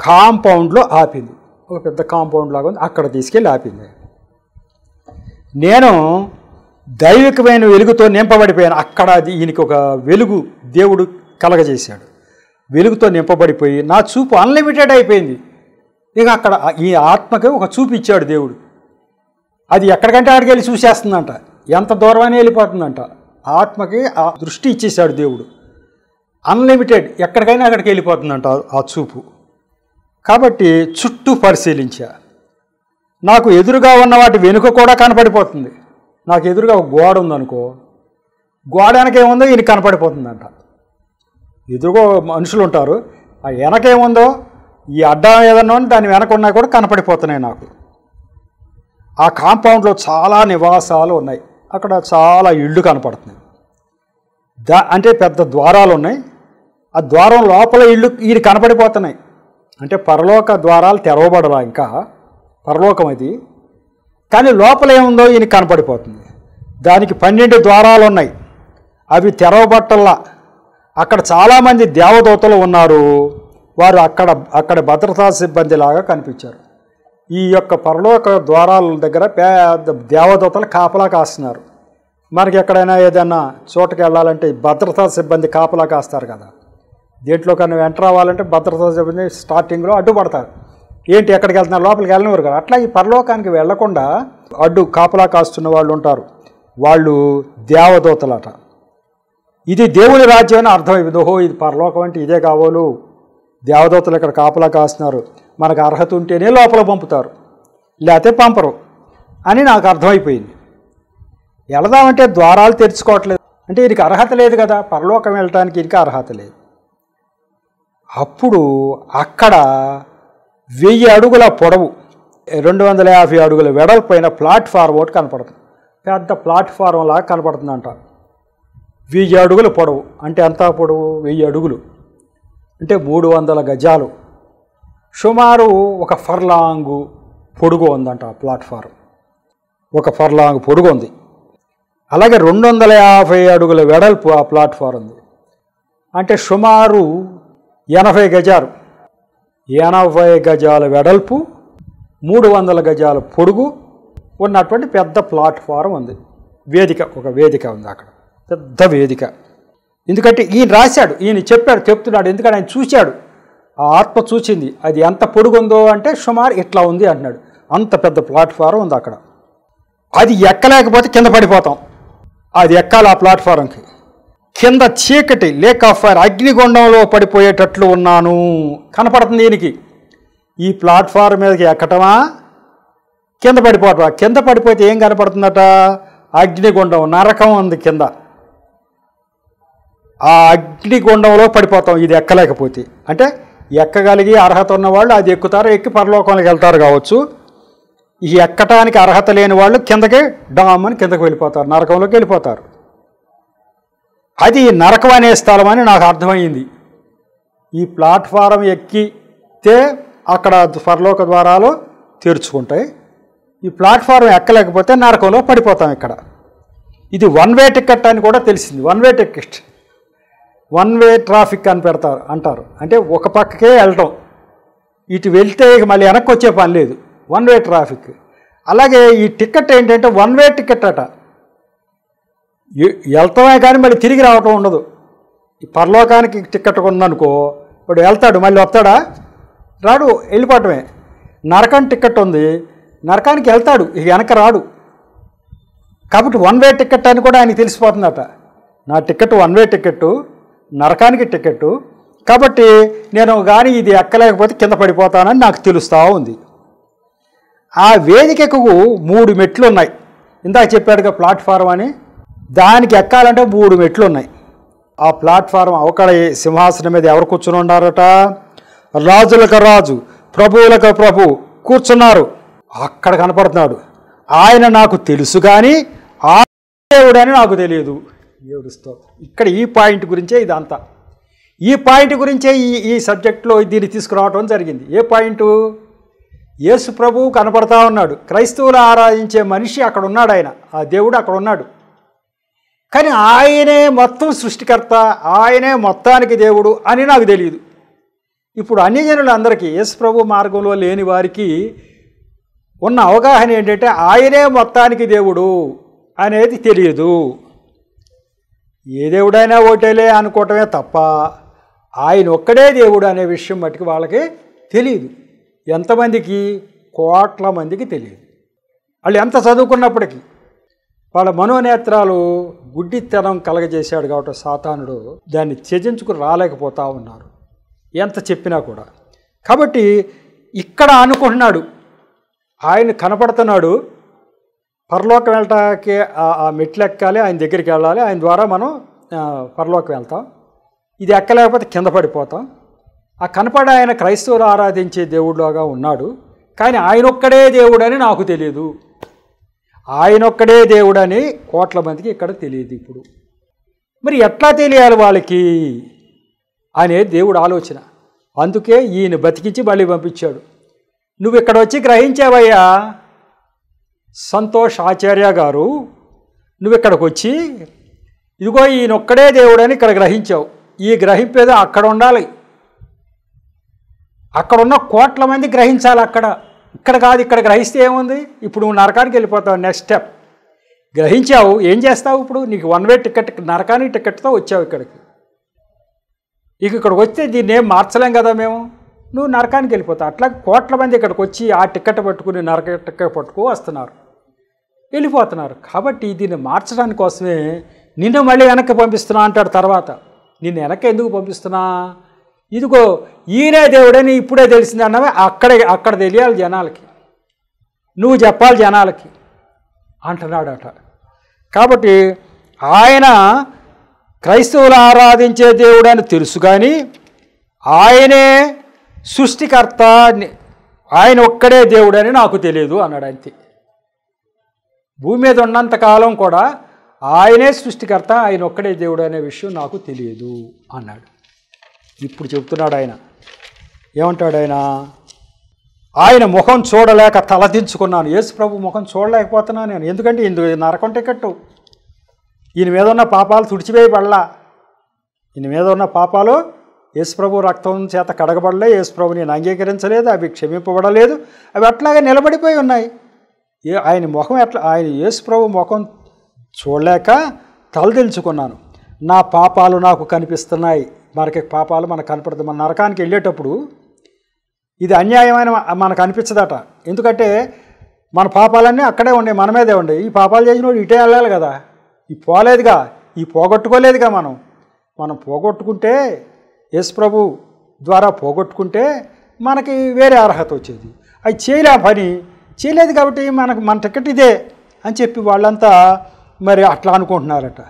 కాంపౌండ్లో ఆపింది. ఒక పెద్ద కాంపౌండ్ లాగా ఉంది, అక్కడ తీసుకెళ్ళి ఆపింది. నేను దైవికమైన వెలుగుతో నింపబడిపోయాను. అక్కడ ఈయనకి ఒక వెలుగు దేవుడు కలగజేశాడు. వెలుగుతో నింపబడిపోయి నా చూపు అన్లిమిటెడ్ అయిపోయింది. ఇక అక్కడ ఈ ఆత్మకి ఒక చూపు ఇచ్చాడు దేవుడు. అది ఎక్కడికంటే అక్కడికి వెళ్ళి చూసేస్తుందంట. ఎంత దూరమైనా వెళ్ళిపోతుందంట. ఆత్మకి ఆ దృష్టి ఇచ్చేశాడు దేవుడు. అన్లిమిటెడ్, ఎక్కడికైనా అక్కడికి వెళ్ళిపోతుందంట ఆ చూపు. కాబట్టి చుట్టూ పరిశీలించా. నాకు ఎదురుగా ఉన్న వాటి వెనుక కూడా కనపడిపోతుంది. నాకు ఎదురుగా ఒక గోడ ఉందనుకో, గోడ వెనకేముందో ఈయన కనపడిపోతుందంట. ఎదురుగా మనుషులు ఉంటారు, ఆ వెనకేముందో ఈ అడ్డం ఏదన్నా దాని వెనక ఉన్నా కూడా కనపడిపోతున్నాయి నాకు. ఆ కాంపౌండ్లో చాలా నివాసాలు ఉన్నాయి, అక్కడ చాలా ఇళ్ళు కనపడుతున్నాయి. అంటే పెద్ద ద్వారాలు ఉన్నాయి, ఆ ద్వారం లోపల ఇళ్ళు ఈయన కనపడిపోతున్నాయి. అంటే పరలోక ద్వారాలు తెరవబడలా, ఇంకా పరలోకం అది. కానీ లోపల ఏముందో ఈయన కనపడిపోతుంది. దానికి 12 ద్వారాలు ఉన్నాయి, అవి తెరవబట్టల్లా. అక్కడ చాలామంది దేవదూతలు ఉన్నారు, వారు అక్కడ భద్రతా సిబ్బంది లాగా కనిపించారు. ఈ యొక్క పరలోక ద్వారాల దగ్గర పెద్ద దేవదూతలు కాపలా కాస్తున్నారు. మనకి ఎక్కడైనా ఏదైనా చోటకి వెళ్ళాలంటే భద్రతా సిబ్బంది కాపలా కాస్తారు కదా. దేంట్లో కన్నా ఎంటర్ అవ్వాలంటే భద్రతా సిబ్బంది స్టార్టింగ్లో అడ్డుపడతారు. ఏంటి ఎక్కడికి వెళ్తున్నారు, లోపలికి వెళ్ళనివారు కదా. అట్లా ఈ పరలోకానికి వెళ్లకుండా అడ్డు కాపలా కాస్తున్న వాళ్ళు ఉంటారు, వాళ్ళు దేవదూతలట. ఇది దేవుని రాజ్యం అని అర్థమైంది. ఓహో, ఇది పరలోకం అంటే ఇదే కావాలు, దేవదూతలు ఇక్కడ కాపలా కాస్తున్నారు, మనకు అర్హత ఉంటేనే లోపల పంపుతారు, లేకపోతే పంపరు అని నాకు అర్థమైపోయింది. వెళదామంటే ద్వారాలు తెరుచుకోవట్లేదు, అంటే వీరికి అర్హత లేదు కదా, పరలోకం వెళ్ళటానికి ఇంకా అర్హత లేదు. అప్పుడు అక్కడ 1000 అడుగుల పొడవు, 250 అడుగుల వెడల్పైన ప్లాట్ఫారం ఒకటి కనపడుతుంది. పెద్ద ప్లాట్ఫారం లాగా కనపడుతుందంట. 1000 అడుగుల పొడవు అంటే ఎంత పొడవు? 1000 అడుగులు అంటే 300 గజాలు. సుమారు ఒక ఫర్లాంగు పొడుగు ఉందంట ఆ ప్లాట్ఫారం, ఒక ఫర్లాంగ్ పొడుగు ఉంది. అలాగే 250 అడుగుల వెడల్పు ఆ ప్లాట్ఫారం ఉంది. అంటే సుమారు 80 గజాలు, 80 గజాల వెడల్పు, 300 గజాల పొడుగు ఉన్నటువంటి పెద్ద ప్లాట్ఫారం ఉంది. వేదిక, ఒక వేదిక ఉంది అక్కడ, పెద్ద వేదిక. ఎందుకంటే ఈయన రాశాడు, ఈయన చెప్తున్నాడు, ఎందుకంటే ఆయన చూశాడు, ఆ ఆత్మ చూసింది. అది ఎంత పొడుగుందో అంటే సుమారు ఇట్లా ఉంది అంటున్నాడు. అంత పెద్ద ప్లాట్ఫారం ఉంది అక్కడ. అది ఎక్కలేకపోతే కింద పడిపోతాం. అది ఎక్కాలి ఆ ప్లాట్ఫారంకి. కింద చీకటి, లేక్ ఆఫ్ ఫైర్, అగ్నిగుండంలో పడిపోయేటట్లు ఉన్నాను కనపడుతుంది ఈయనకి. ఈ ప్లాట్ఫారం మీదకి ఎక్కటమా, కింద పడిపోవటమా? కింద పడిపోతే ఏం కనపడుతుందట? అగ్నిగుండం, నరకం ఉంది కింద. ఆ అగ్నిగుండంలో పడిపోతాం ఇది ఎక్కలేకపోతే. అంటే ఎక్కగలిగి అర్హత ఉన్నవాళ్ళు అది ఎక్కుతారు, ఎక్కి పరలోకంలోకి వెళ్తారు కావచ్చు. ఈ ఎక్కటానికి అర్హత లేని వాళ్ళు కిందకి డామ్ అని కిందకి వెళ్ళిపోతారు, నరకంలోకి వెళ్ళిపోతారు. అది నరకం అనే స్థలం అని నాకు అర్థమైంది. ఈ ప్లాట్ఫారం ఎక్కితే అక్కడ పరలోక ద్వారాలు తెరుచుకుంటాయి. ఈ ప్లాట్ఫారం ఎక్కలేకపోతే నరకంలో పడిపోతాం. ఇక్కడ ఇది 1 వే టికెట్ అని కూడా తెలిసింది. 1 వే టికెట్, 1 వే ట్రాఫిక్ అని అంటారు. అంటే ఒక పక్కకే వెళ్ళటం, ఇటు వెళ్తే మళ్ళీ వెనక్కి వచ్చే పని లేదు, 1 వే ట్రాఫిక్. అలాగే ఈ టికెట్ ఏంటంటే 1 వే టికెట్ అట. వెళ్తామే కానీ మళ్ళీ తిరిగి రావటం ఉండదు. ఈ పరలోకానికి టికెట్ ఉందనుకో, ఇప్పుడు వెళ్తాడు, మళ్ళీ వస్తాడా? రాడు, వెళ్ళిపోవటమే. నరకం టికెట్ ఉంది, నరకానికి వెళ్తాడు, ఇక వెనక రాడు. కాబట్టి 1 వే టికెట్ అని కూడా ఆయనకి తెలిసిపోతుందట. నా టికెట్ 1 వే టికెట్టు, నరకానికి టికెట్టు. కాబట్టి నేను కానీ ఇది ఎక్కలేకపోతే కింద పడిపోతానని నాకు తెలుస్తూ ఉంది. ఆ వేదికకు 3 మెట్లు ఉన్నాయి. ఇందాక చెప్పాడుగా ప్లాట్ఫారం అని, దానికి ఎక్కాలంటే 3 మెట్లు ఉన్నాయి. ఆ ప్లాట్ఫారం అవకడ సింహాసనం మీద ఎవరు కూర్చుని ఉన్నారట? రాజులకు రాజు, ప్రభువులకు ప్రభు కూర్చున్నారు. అక్కడ కనపడుతున్నాడు. ఆయన నాకు తెలుసు కానీ ఆ దేవుడని నాకు తెలియదు. ఏడుస్తో ఇక్కడ ఈ పాయింట్ గురించే ఇదంతా. ఈ పాయింట్ గురించే ఈ సబ్జెక్ట్లో దీన్ని తీసుకురావడం జరిగింది. ఏ పాయింటు? యేసు ప్రభువు కనపడతా ఉన్నాడు. క్రైస్తవులు ఆరాధించే మనిషి అక్కడ ఉన్నాడు, ఆయన ఆ దేవుడు అక్కడ ఉన్నాడు. కానీ ఆయనే మొత్తం సృష్టికర్త, ఆయనే మొత్తానికి దేవుడు అని నాకు తెలియదు. ఇప్పుడు అన్యజనులందరికీ, యేసు ప్రభు మార్గంలో లేని వారికి ఉన్న అవగాహన ఏంటంటే ఆయనే మొత్తానికి దేవుడు అనేది తెలియదు. ఏ దేవుడైనా ఒకటేలే అనుకోవటమే తప్ప ఆయన ఒక్కడే దేవుడు అనే విషయం మట్టుకు వాళ్ళకి తెలియదు. ఎంతమందికి? కోట్ల మందికి తెలియదు. వాళ్ళు ఎంత చదువుకున్నప్పటికీ. వాళ్ళ మనోనేత్రాలు గుడ్డితనం కలగజేశాడు కాబట్టి సాతానుడు దాన్ని త్యజించుకుని రాలేకపోతా ఉన్నారు ఎంత చెప్పినా కూడా. కాబట్టి ఇక్కడ అనుకుంటున్నాడు, ఆయన కనపడుతున్నాడు, పరలోకం వెళ్ళటానికి ఆ మెట్లు ఎక్కాలి, ఆయన దగ్గరికి వెళ్ళాలి, ఆయన ద్వారా మనం పరలోకం వెళ్తాం. ఇది ఎక్కలేకపోతే కింద పడిపోతాం. ఆ కనపడే ఆయన క్రైస్తవులు ఆరాధించే దేవుడిలాగా ఉన్నాడు, కానీ ఆయనొక్కడే దేవుడని నాకు తెలియదు. ఆయనొక్కడే దేవుడని కోట్ల మందికి ఇక్కడ తెలియదు. ఇప్పుడు మరి ఎట్లా తెలియాలి వాళ్ళకి అనేది దేవుడు ఆలోచన. అందుకే ఈయన బతికించి మళ్ళీ పంపించాడు. నువ్వు ఇక్కడ వచ్చి గ్రహించావయ్యా సంతోష్ ఆచార్య గారు, నువ్వు ఇక్కడికి వచ్చి ఇదిగో ఈయనొక్కడే దేవుడని ఇక్కడ గ్రహించావు. ఈ గ్రహింపేదో అక్కడ ఉండాలి, అక్కడున్న కోట్ల మంది గ్రహించాలి. ఇక్కడ కాదు, ఇక్కడ గ్రహిస్తే ఏముంది? ఇప్పుడు నువ్వు నరకానికి వెళ్ళిపోతావు. నెక్స్ట్ స్టెప్ గ్రహించావు, ఏం చేస్తావు? ఇప్పుడు నీకు 1 వే టికెట్, నరకానికి టికెట్తో వచ్చావు ఇక్కడికి. ఇక్కడికి వస్తే దీన్ని ఏం మార్చలేం కదా మేము, నువ్వు నరకానికి వెళ్ళిపోతావు. అట్లా కోట్ల మంది ఇక్కడికి వచ్చి ఆ టికెట్ పట్టుకుని నరక టికెట్ పట్టుకు వస్తున్నారు, వెళ్ళిపోతున్నారు. కాబట్టి దీన్ని మార్చడానికి కోసమే నిన్ను మళ్ళీ వెనక్కి పంపిస్తున్నా అంటాడు. తర్వాత నిన్ను వెనక్కి ఎందుకు పంపిస్తున్నా? ఇదిగో ఈయనే దేవుడని ఇప్పుడే తెలిసింది అన్నవే అక్కడ తెలియాలి జనాలకి, నువ్వు చెప్పాలి జనాలకి అంటున్నాడట. కాబట్టి ఆయన క్రైస్తవులు ఆరాధించే దేవుడని తెలుసు, కానీ ఆయనే సృష్టికర్త, ఆయన ఒక్కడే దేవుడని నాకు తెలియదు అన్నాడు. అంతే. భూమి మీద ఉన్నంతకాలం కూడా ఆయనే సృష్టికర్త, ఆయన ఒక్కడే దేవుడు అనే విషయం నాకు తెలియదు అన్నాడు. ఇప్పుడు చెప్తున్నాడు ఆయన. ఏమంటాడు ఆయన? ఆయన ముఖం చూడలేక తలదించుకున్నాను. యేసు ప్రభు ముఖం చూడలేకపోతున్నాను నేను. ఎందుకంటే నరకం టికెట్టు. ఈయన మీద ఉన్న పాపాలు తుడిచివేయబడలా. ఈయన మీద ఉన్న పాపాలు యేసుప్రభు రక్తం చేత కడగబడలే, యేసుప్రభు నేను అంగీకరించలేదు, అవి క్షమింపబడలేదు, అవి అట్లాగే నిలబడిపోయి ఉన్నాయి. ఆయన ముఖం ఆయన యేసుప్రభు ముఖం చూడలేక తలదించుకున్నాను. నా పాపాలు నాకు కనిపిస్తున్నాయి. మనకి పాపాలు మనకు కనపడుతుంది. మన నరకానికి వెళ్ళేటప్పుడు ఇది అన్యాయమైన మనకు అనిపించదట. ఎందుకంటే మన పాపాలన్నీ అక్కడే ఉండే, మన మీదే ఉండే. ఈ పాపాలు చేసినోడు ఇటే వెళ్ళాలి కదా, ఈ పోలేదుగా, ఈ పోగొట్టుకోలేదుగా. మనం పోగొట్టుకుంటే, యేసుప్రభు ద్వారా పోగొట్టుకుంటే మనకి వేరే అర్హత వచ్చేది. అది చేయలే, పని చేయలేదు కాబట్టి మన టికెట్ ఇదే అని చెప్పి వాళ్ళంతా మరి అట్లా అనుకుంటున్నారట.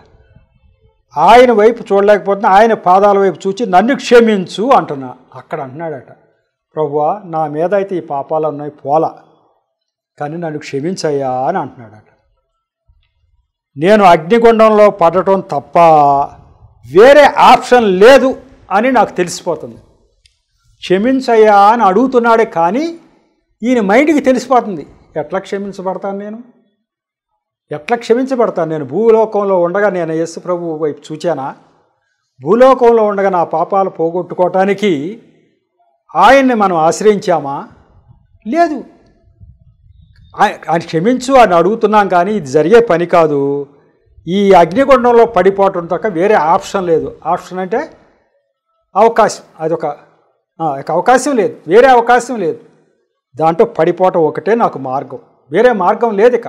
ఆయన వైపు చూడలేకపోతున్నా, ఆయన పాదాల వైపు చూచి నన్ను క్షమించు అంటున్నా. అక్కడ అంటున్నాడట, ప్రభువా నా మీద అయితే ఈ పాపాలు ఉన్నాయి, పోలా, కానీ నన్ను క్షమించయ్యా అని అంటున్నాడట. నేను అగ్నిగుండంలో పడటం తప్ప వేరే ఆప్షన్ లేదు అని నాకు తెలిసిపోతుంది. క్షమించయ్యా అని అడుగుతున్నాడే, కానీ ఈయన మైండ్కి తెలిసిపోతుంది. ఎట్లా క్షమించబడతాను నేను? ఎట్లా క్షమించబడతాను నేను? భూలోకంలో ఉండగా నేను యేసు ప్రభు వైపు చూచానా? భూలోకంలో ఉండగా నా పాపాలు పోగొట్టుకోవటానికి ఆయన్ని మనం ఆశ్రయించామా? లేదు. ఆయన క్షమించు అని అడుగుతున్నాం, కానీ ఇది జరిగే పని కాదు. ఈ అగ్నిగుండంలో పడిపోవటం తప్ప వేరే ఆప్షన్ లేదు. ఆప్షన్ అంటే అవకాశం, అదొక అవకాశం లేదు, వేరే అవకాశం లేదు. దాంట్లో పడిపోవటం ఒకటే నాకు మార్గం, వేరే మార్గం లేదు ఇక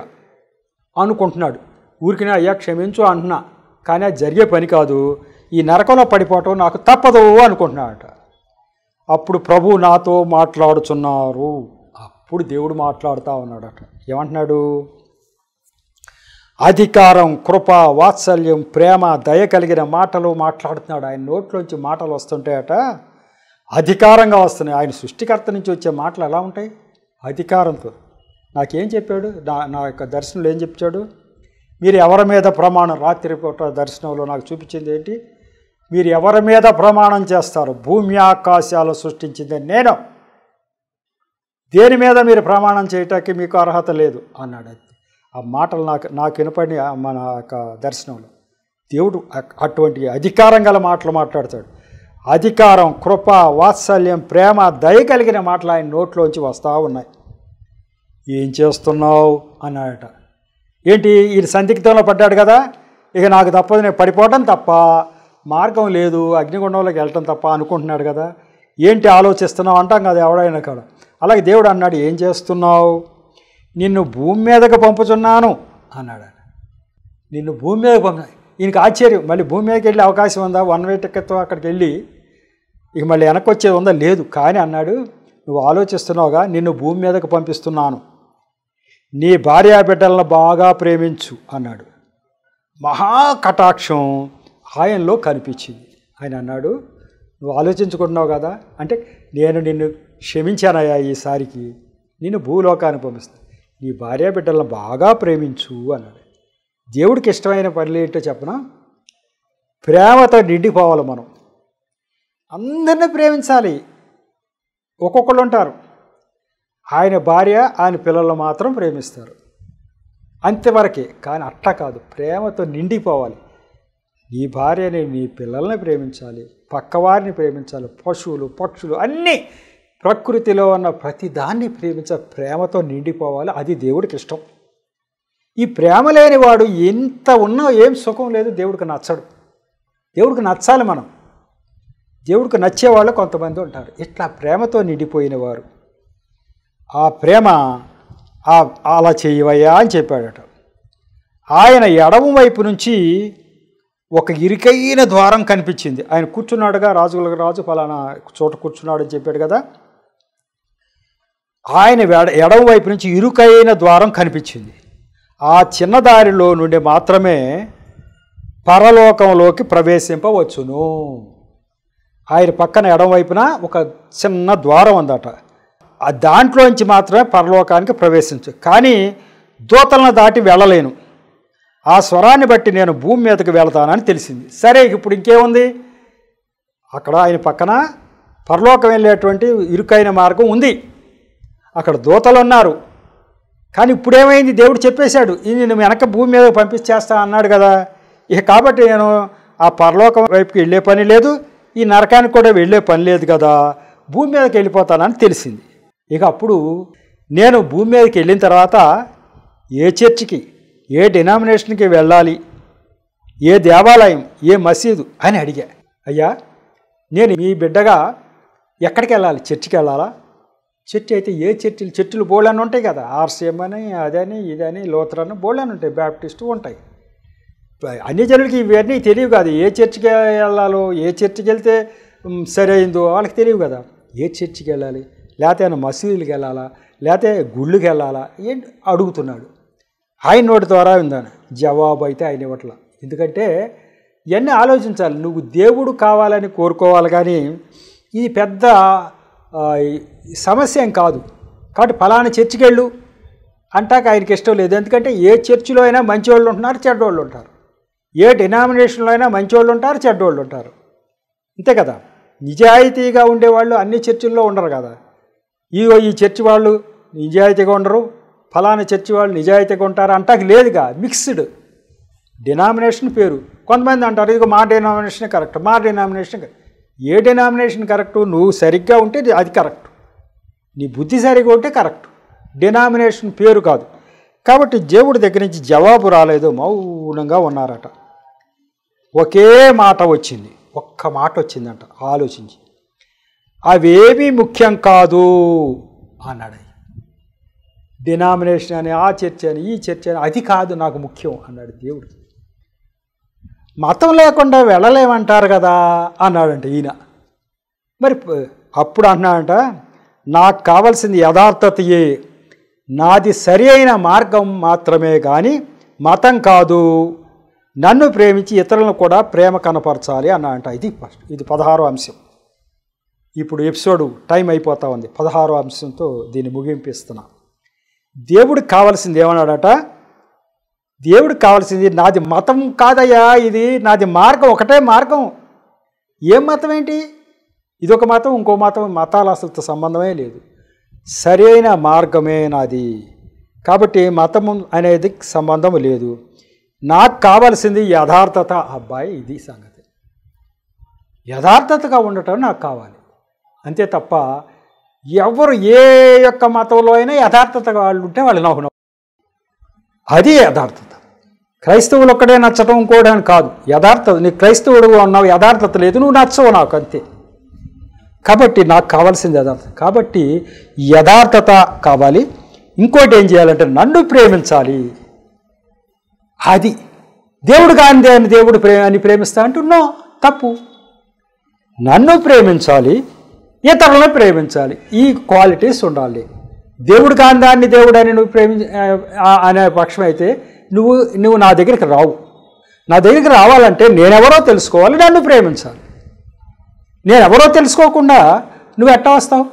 అనుకుంటున్నాడు. ఊరికినే అయ్యా క్షమించు అంటున్నా, కానీ అది జరిగే పని కాదు. ఈ నరకంలో పడిపోవటం నాకు తప్పదు అనుకుంటున్నాడట. అప్పుడు ప్రభు నాతో మాట్లాడుచున్నారు. అప్పుడు దేవుడు మాట్లాడుతూ ఉన్నాడట. ఏమంటున్నాడు? అధికారం, కృప, వాత్సల్యం, ప్రేమ, దయ కలిగిన మాటలు మాట్లాడుతున్నాడు. ఆయన నోట్లోంచి మాటలు వస్తుంటాయట, అధికారంగా వస్తున్నాయి. ఆయన సృష్టికర్త నుంచి వచ్చే మాటలు ఎలా ఉంటాయి? అధికారంతో. నాకేం చెప్పాడు? నా యొక్క దర్శనంలో ఏం చెప్పాడు? మీరు ఎవరి మీద ప్రమాణం, రాత్రి పూట దర్శనంలో నాకు చూపించింది ఏంటి? మీరు ఎవరి మీద ప్రమాణం చేస్తారు? భూమి ఆకాశాలు సృష్టించింది నేను, దేని మీద మీరు ప్రమాణం చేయటానికి మీకు అర్హత లేదు అన్నాడు. ఆ మాటలు నాకు వినపడి మన యొక్క దర్శనంలో దేవుడు అటువంటి అధికారం గల మాటలు మాట్లాడతాడు. అధికారం, కృప, వాత్సల్యం, ప్రేమ, దయ కలిగిన మాటలు ఆయన నోట్లోంచి వస్తూ ఉన్నాయి. ఏం చేస్తున్నావు అన్నాడట. ఏంటి, ఈయన సందిగ్ధంలో పడ్డాడు కదా, ఇక నాకు తప్పదు, నేను పడిపోవటం తప్ప మార్గం లేదు, అగ్నిగుండంలోకి వెళ్ళటం తప్ప అనుకుంటున్నాడు కదా. ఏంటి ఆలోచిస్తున్నావు అంటాం కదా ఎవడైనా కాడ. అలాగే దేవుడు అన్నాడు, ఏం చేస్తున్నావు? నిన్ను భూమి మీదకు పంపుచున్నాను అన్నాడు. నిన్ను భూమి మీద ఈయనకి ఆశ్చర్యం, మళ్ళీ భూమి మీదకి వెళ్ళే అవకాశం ఉందా? 1 వే టికెట్తో అక్కడికి వెళ్ళి ఇక మళ్ళీ వెనక్కి వచ్చేది ఉందా? లేదు. కానీ అన్నాడు, నువ్వు ఆలోచిస్తున్నావుగా, నిన్ను భూమి మీదకు పంపిస్తున్నాను, నీ భార్యా బిడ్డలను బాగా ప్రేమించు అన్నాడు. మహాకటాక్షం ఆయనలో కనిపించింది. ఆయన అన్నాడు, నువ్వు ఆలోచించుకుంటున్నావు కదా, అంటే నేను నిన్ను క్షమించానయ్యా, ఈసారికి నిన్ను భూలోకాన్ని పంపిస్తాను, నీ భార్యా బిడ్డలను బాగా ప్రేమించు అన్నాడు. దేవుడికి ఇష్టమైన పనులు ఏంటో చెప్పనా? ప్రేమతో నిండిపోవాలి. మనం అందరినీ ప్రేమించాలి. ఒక్కొక్కళ్ళు ఉంటారు, ఆయన భార్య ఆయన పిల్లలు మాత్రం ప్రేమిస్తారు, అంతవరకే. కానీ అట్లా కాదు, ప్రేమతో నిండిపోవాలి. నీ భార్యని, నీ పిల్లల్ని ప్రేమించాలి, పక్కవారిని ప్రేమించాలి, పశువులు పక్షులు అన్నీ, ప్రకృతిలో ఉన్న ప్రతి దాన్ని ప్రేమించాలి, ప్రేమతో నిండిపోవాలి. అది దేవుడికి ఇష్టం. ఈ ప్రేమ లేనివాడు ఎంత ఉన్నా ఏం సుఖం లేదు, దేవుడికి నచ్చడు. దేవుడికి నచ్చాలి మనం. దేవుడికి నచ్చేవాళ్ళు కొంతమంది ఉంటారు. ఇట్లా ప్రేమతో నిండిపోయిన వారు, ఆ ప్రేమ అలా చేయవయ్యా అని చెప్పాడట. ఆయన ఎడమ వైపు నుంచి ఒక ఇరుకైన ద్వారం కనిపించింది. ఆయన కూర్చున్నాడుగా, రాజులకు రాజు ఫలానా చోట కూర్చున్నాడు అని చెప్పాడు కదా. ఆయన ఎడమ వైపు నుంచి ఇరుకైన ద్వారం కనిపించింది. ఆ చిన్న దారిలో నుండి మాత్రమే పరలోకంలోకి ప్రవేశింపవచ్చును. ఆయన పక్కన ఎడమవైపున ఒక చిన్న ద్వారం ఉందట. ఆ దాంట్లోంచి మాత్రమే పరలోకానికి ప్రవేశించు, కానీ దూతలను దాటి వెళ్ళలేను. ఆ స్వరాన్ని బట్టి నేను భూమి మీదకి వెళతానని తెలిసింది. సరే, ఇప్పుడు ఇంకేముంది? అక్కడ ఆయన పక్కన పరలోకం వెళ్ళేటువంటి ఇరుకైన మార్గం ఉంది, అక్కడ దూతలు ఉన్నారు. కానీ ఇప్పుడేమైంది? దేవుడు చెప్పేశాడు, ఇది నేను వెనక భూమి మీద పంపించేస్తా అన్నాడు కదా. ఇక కాబట్టి నేను ఆ పరలోకం వైపుకి వెళ్ళే పని లేదు, ఈ నరకానికి కూడా వెళ్ళే పని లేదు కదా, భూమి మీదకి వెళ్ళిపోతానని తెలిసింది. ఇక అప్పుడు నేను భూమి మీదకి వెళ్ళిన తర్వాత ఏ చర్చికి, ఏ డినామినేషన్కి వెళ్ళాలి, ఏ దేవాలయం, ఏ మసీదు అని అడిగా. అయ్యా, నేను మీ బిడ్డగా ఎక్కడికి వెళ్ళాలి? చర్చికి వెళ్ళాలా? చర్చి అయితే ఏ చర్చిలు బోళ్ళని ఉంటాయి కదా, ఆర్సీఎం అని, అదని ఇదని, లోతరన్ బోళ్ళని ఉంటాయి, బ్యాప్టిస్టు ఉంటాయి. అన్ని జనులకి ఇవన్నీ తెలియవు కాదు. ఏ చర్చికి వెళ్ళాలో, ఏ చర్చికి వెళ్తే సరైందో వాళ్ళకి తెలియవు కదా. ఏ చర్చికి వెళ్ళాలి, లేకపోతే ఆయన మసీదులకు వెళ్ళాలా, లేకపోతే గుళ్ళకి వెళ్ళాలా ఏంటి అడుగుతున్నాడు. ఆయన నోటి ద్వారా విందాను, జవాబు అయితే ఆయన ఇవ్వట్ల. ఎందుకంటే ఇవన్నీ ఆలోచించాలి. నువ్వు దేవుడు కావాలని కోరుకోవాలి, కానీ ఇది పెద్ద సమస్య ఏం కాదు. కాబట్టి ఫలానా చర్చికి వెళ్ళు అంటాక ఆయనకి ఇష్టం లేదు. ఎందుకంటే ఏ చర్చిలో అయినా మంచివాళ్ళు ఉంటున్నారు, చెడ్డోళ్ళు ఉంటారు. ఏ డినామినేషన్లో అయినా మంచివాళ్ళు ఉంటారు, చెడ్డోళ్ళు ఉంటారు. అంతే కదా. నిజాయితీగా ఉండేవాళ్ళు అన్ని చర్చిల్లో ఉండరు కదా. ఈ చర్చి వాళ్ళు నిజాయితీగా ఉండరు, ఫలానా చర్చి వాళ్ళు నిజాయితీగా ఉంటారు అంటాకి లేదుగా. మిక్స్డ్ డినామినేషన్ పేరు. కొంతమంది అంటారు ఇదిగో మా డినామినేషన్ కరెక్ట్, మా డినామినేషన్ కరెక్ట్. ఏ డినామినేషన్ కరెక్టు? నువ్వు సరిగ్గా ఉంటే అది కరెక్ట్, నీ బుద్ధి సరిగ్గా ఉంటే కరెక్ట్, డినామినేషన్ పేరు కాదు. కాబట్టి దేవుడి దగ్గర నుంచి జవాబు రాలేదు, మౌనంగా ఉన్నారట. ఒకే మాట వచ్చింది, ఒక్క మాట వచ్చిందంట. ఆలోచించి, అవేమీ ముఖ్యం కాదు అన్నాడు. డినామినేషన్ అని, ఆ చర్చ్ అని, ఈ చర్చ్ అని, అది కాదు నాకు ముఖ్యం అన్నాడు దేవుడు. మతం లేకుండా వెళ్ళలేమంటారు కదా అన్నాడంట ఈయన. మరి అప్పుడు అన్నాడంట, నాకు కావాల్సింది యథార్థతయే, నాది సరి అయిన మార్గం మాత్రమే కానీ మతం కాదు, నన్ను ప్రేమించి ఇతరులను కూడా ప్రేమ కనపరచాలి అన్నాడంట. ఇది 16వ అంశం. ఇప్పుడు ఎపిసోడ్ టైం అయిపోతా ఉంది. 16వ అంశంతో దీన్ని ముగింపిస్తున్నా. దేవుడికి కావాల్సింది ఏమన్నాడట? దేవుడికి కావాల్సింది నాది మతం కాదయ్యా, ఇది నాది మార్గం, ఒకటే మార్గం. ఏం మతం ఏంటి? ఇదొక మతం, ఇంకో మతం, మతాలు అసలు సంబంధమే లేదు. సరి అయిన మార్గమే నాది. కాబట్టి మతం అనేది సంబంధం లేదు. నాకు కావాల్సింది యథార్థత. అబ్బాయి, ఇది సంగతి. యథార్థతగా ఉండటం నాకు కావాలి, అంతే తప్ప ఎవరు ఏ యొక్క మతంలో అయినా యథార్థతగా వాళ్ళు ఉంటే వాళ్ళు నాకు అది యథార్థత. క్రైస్తవులు ఒక్కడే నచ్చటం కూడా కాదు యథార్థత. నీ క్రైస్తవుడు ఉన్నావు, యథార్థత లేదు, నువ్వు నచ్చవు నాకు, అంతే. కాబట్టి నాకు కావాల్సింది యథార్థత. కాబట్టి యథార్థత కావాలి. ఇంకోటి ఏం చేయాలంటే నన్ను ప్రేమించాలి. అది దేవుడు కాని అని దేవుడు అని ప్రేమిస్తా అంటున్నావు, తప్పు. నన్ను ప్రేమించాలి, ఇతరులను ప్రేమించాలి, ఈ క్వాలిటీస్ ఉండాలి. దేవుడు కాని దాన్ని దేవుడు అని నువ్వు అనే పక్షం అయితే నువ్వు నా దగ్గరికి రావు. నా దగ్గరికి రావాలంటే నేనెవరో తెలుసుకోవాలి, నన్ను ప్రేమించాలి. నేనెవరో తెలుసుకోకుండా నువ్వు ఎట్టా వస్తావు?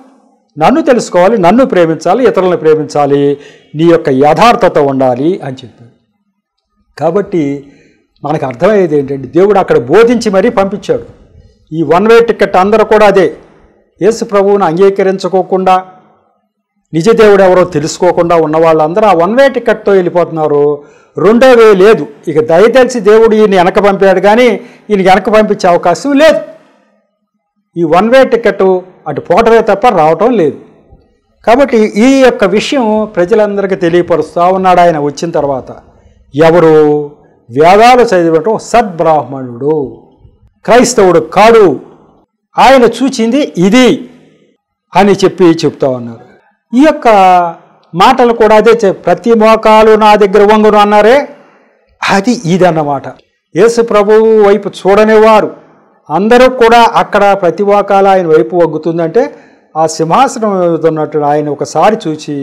నన్ను తెలుసుకోవాలి, నన్ను ప్రేమించాలి, ఇతరులను ప్రేమించాలి, నీ యొక్క యథార్థత ఉండాలి అని చెప్పాడు. కాబట్టి మనకు అర్థమయ్యేది ఏంటంటే దేవుడు అక్కడ బోధించి మరీ పంపించాడు. ఈ వన్ వే టికెట్ అందరూ కూడా అదే. యేసు ప్రభువును అంగీకరించుకోకుండా, నిజదేవుడు ఎవరో తెలుసుకోకుండా ఉన్న వాళ్ళందరూ ఆ వన్ వే టికెట్తో వెళ్ళిపోతున్నారు. రెండో వే లేదు. ఇక దయతెలిసి దేవుడు ఈయన వెనక పంపాడు, కానీ ఈయన వెనక పంపించే అవకాశం లేదు. ఈ వన్ వే టికెట్ అటు పోవటమే తప్ప రావటం లేదు. కాబట్టి ఈ యొక్క విషయం ప్రజలందరికీ తెలియపరుస్తూ ఉన్నాడు ఆయన వచ్చిన తర్వాత. ఎవరు వేదాలు చదివటం సద్బ్రాహ్మణుడు, క్రైస్తవుడు కాడు, ఆయన చూచింది ఇది అని చెప్తా ఉన్నారు. ఈ యొక్క మాటలు కూడా అదే ప్రతి మోకాలు నా దగ్గర వంగును అన్నారే, అది ఇదన్నమాట. యేసు ప్రభువు వైపు చూడనివారు అందరూ కూడా అక్కడ ప్రతి మోకాలు ఆయన వైపు వగ్గుతుందంటే ఆ సింహాసనం ఉన్నట్టు ఆయన ఒకసారి చూసి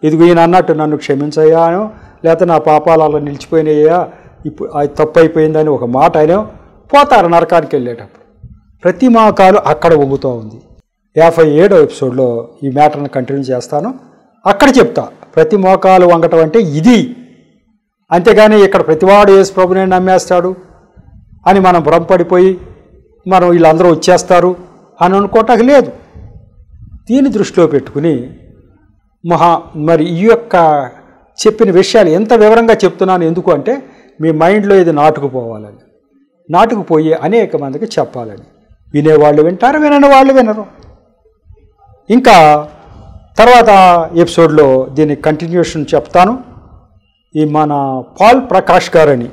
ఇదిగో ఈయన అన్నట్టు నన్ను క్షమించయ్యాను, లేకపోతే నా పాపాలు అలా నిలిచిపోయినాయా, ఇప్పుడు అది తప్పు అయిపోయిందని ఒక మాట ఆయన పోతారు నరకానికి వెళ్ళేటప్పుడు. ప్రతి మోకాలు అక్కడ వంగుతూ ఉంది. 57వ ఎపిసోడ్లో ఈ మ్యాటర్ని కంటిన్యూ చేస్తాను. అక్కడ చెప్తా ప్రతి మోకాలు వంగటం అంటే ఇది. అంతేగాని ఇక్కడ ప్రతివాడు యేసు ప్రభునే నమ్మేస్తాడు అని మనం భ్రమపడిపోయి మనం వీళ్ళందరూ వచ్చేస్తారు అని అనుకోవటానికి లేదు. దీన్ని దృష్టిలో పెట్టుకుని మరి ఈ యొక్క చెప్పిన విషయాలు ఎంత వివరంగా చెప్తున్నాను ఎందుకు అంటే మీ మైండ్లో ఇది నాటుకుపోవాలని, నాటుకుపోయి అనేక మందికి చెప్పాలని. వినేవాళ్ళు వింటారు, వినని వాళ్ళు వినరు. ఇంకా తర్వాత ఎపిసోడ్లో దీని కంటిన్యూషన్ చెప్తాను. ఈ మన పాల్ ప్రకాష్ గారని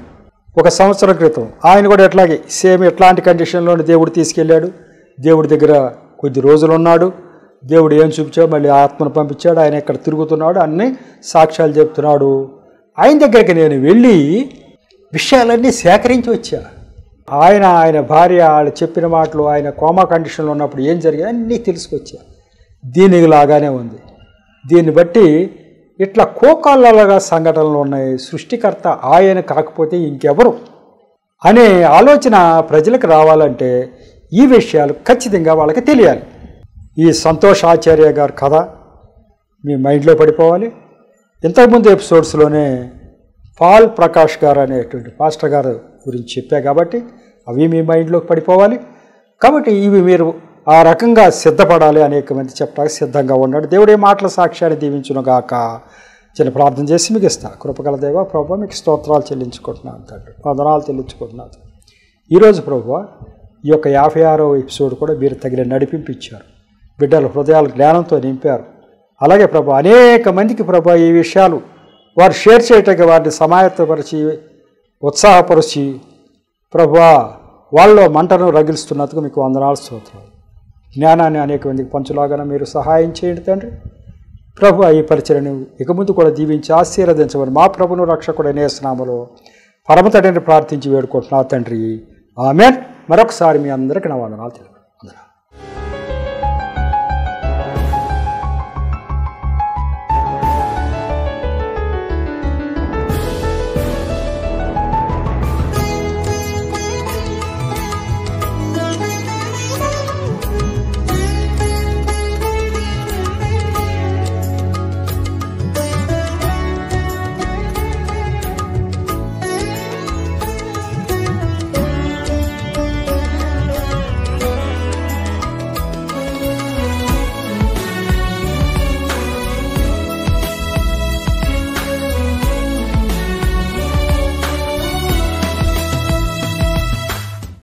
1 సంవత్సరం క్రితం ఆయన కూడా ఎట్లాగే సేమ్ ఎట్లాంటి కండిషన్లోనే దేవుడు తీసుకెళ్ళాడు. దేవుడి దగ్గర కొద్ది రోజులు ఉన్నాడు. దేవుడు ఏం చూపించాడు, మళ్ళీ ఆత్మను పంపించాడు. ఆయన ఇక్కడ తిరుగుతున్నాడు, అన్ని సాక్ష్యాలు చెప్తున్నాడు. ఆయన దగ్గరికి నేను వెళ్ళి విషయాలన్నీ సేకరించి వచ్చా. ఆయన భార్య వాళ్ళు చెప్పిన మాటలు, ఆయన కోమా కండిషన్లో ఉన్నప్పుడు ఏం జరిగాయి అన్నీ తెలుసుకొచ్చా. దీనికి లాగానే ఉంది. దీన్ని బట్టి ఇట్లా కోకాళ్ళగా సంఘటనలు ఉన్నాయి. సృష్టికర్త ఆయన కాకపోతే ఇంకెవరు అనే ఆలోచన ప్రజలకు రావాలంటే ఈ విషయాలు ఖచ్చితంగా వాళ్ళకి తెలియాలి. ఈ సంతోష్ ఆచార్య గారి కథ మీ మైండ్లో పడిపోవాలి. ఇంతకుముందు ఎపిసోడ్స్లోనే పాల్ ప్రకాష్ గారు అనేటువంటి పాస్టర్ గారు గురించి చెప్పా కాబట్టి అవి మీ మైండ్లోకి పడిపోవాలి. కాబట్టి ఇవి మీరు ఆ రకంగా సిద్ధపడాలి. అనేక మంది చెప్పడానికి సిద్ధంగా ఉన్నాడు. దేవుడే మాటల సాక్ష్యాన్ని దీవించును గాక. చిన్న ప్రార్థన చేసి మీకు ఇస్తా. కృపగల దేవ ప్రభువా, మీకు స్తోత్రాలు చెల్లించుకుంటున్నాను తండ్రి, వందనాలు చెల్లించుకుంటున్నాను. ఈరోజు ప్రభువా ఈ యొక్క 56వ ఎపిసోడ్ కూడా మీరు తగిన నడిపించారు. బిడ్డల హృదయాలు జ్ఞానంతో నింపారు. అలాగే ప్రభు అనేక మందికి ప్రభు ఈ విషయాలు వారు షేర్ చేయటానికి వారిని సమాయత్తపరిచి ఉత్సాహపరిచి ప్రభువా వాళ్ళలో మంటను రగిలిస్తున్నందుకు మీకు వందనాలు స్తోత్రాలు. జ్ఞానాన్ని అనేక మందికి పంచులాగా మీరు సహాయం చేయండి తండ్రి. ప్రభు ఈ పరిచయను ఇక ముందు కూడా దీవించి ఆశీర్వదించమని మా ప్రభును రక్షకుడైన యేసు నామములో పరమతండ్రిని ప్రార్థించి వేడుకుంటున్నా తండ్రి. ఆమేన్. మరొకసారి మీ అందరికీ నా వందనాలు తెలుపు.